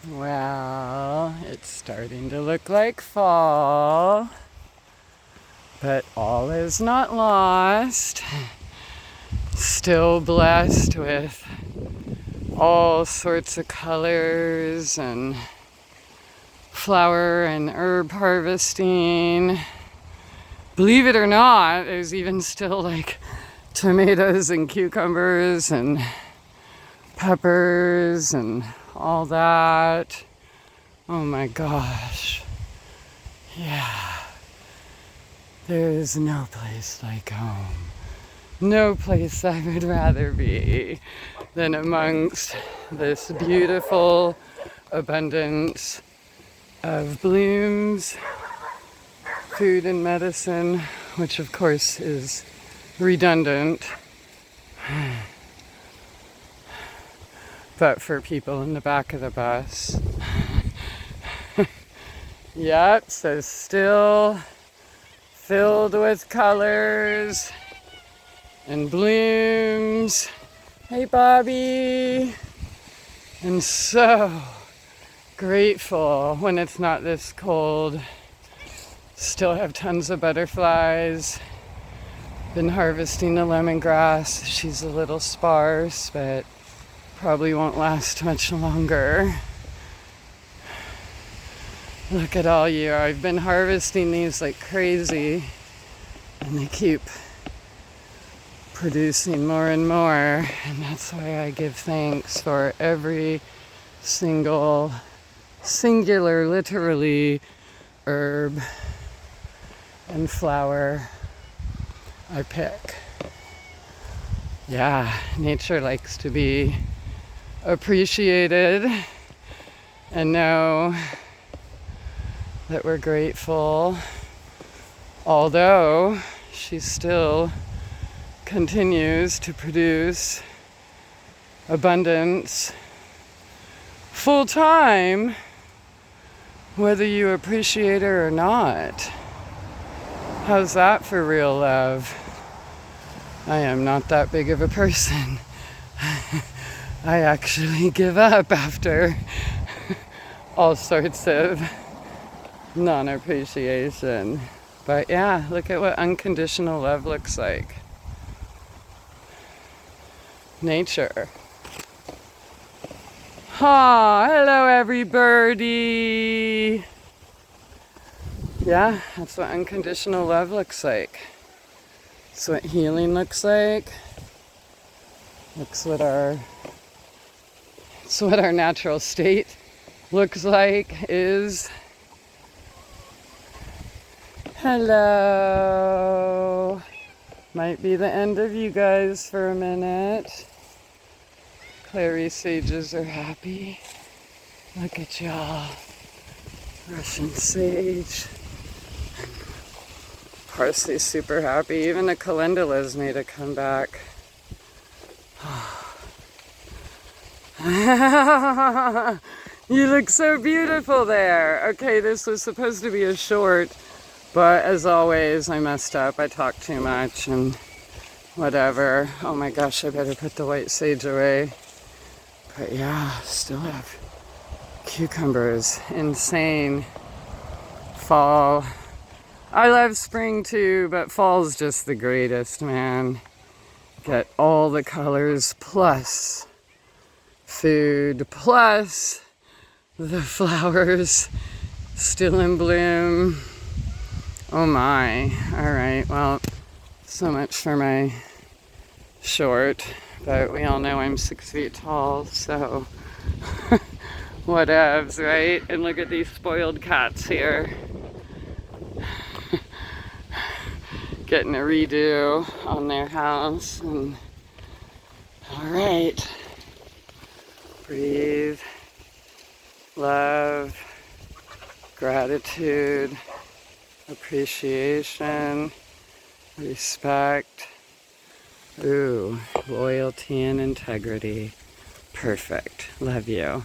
Well, it's starting to look like fall, but all is not lost. Still blessed with all sorts of colors and flower and herb harvesting. Believe it or not, there's even still like tomatoes and cucumbers and peppers and all that. Oh my gosh. Yeah. There is no place like home. No place I would rather be than amongst this beautiful abundance of blooms, food and medicine, which of course is redundant. But for people in the back of the bus. Yep, so still filled with colors and blooms. Hey, Bobby. And so grateful when it's not this cold. Still have tons of butterflies. Been harvesting the lemongrass. She's a little sparse, but probably won't last much longer. Look at all year. I've been harvesting these like crazy, and they keep producing more and more, and that's why I give thanks for every single, singular, literally, herb and flower I pick. Yeah, nature likes to be appreciated and know that we're grateful, although she still continues to produce abundance full time, whether you appreciate her or not. How's that for real love? I am not that big of a person. I actually give up after all sorts of non-appreciation. But yeah, look at what unconditional love looks like. Nature. Ah, hello everybody. Yeah, that's what unconditional love looks like. That's what healing looks like. It's what our natural state looks like, is. Hello. Might be the end of you guys for a minute. Clary sages are happy. Look at y'all. Russian sage. Parsley's super happy. Even the calendula's made a comeback. You look so beautiful there. Okay, this was supposed to be a short, but as always, I messed up. I talked too much and whatever. Oh my gosh, I better put the white sage away. But yeah, still have cucumbers. Insane. Fall. I love spring too, but fall's just the greatest, man. Get all the colors plus food plus the flowers still in bloom. Oh my. All right, well, so much for my short, but we all know I'm 6 feet tall, so whatevs, right? And look at these spoiled cats here. Getting a redo on their house. And all right. Breathe. Love. Gratitude. Appreciation. Respect. Ooh, loyalty and integrity. Perfect. Love you.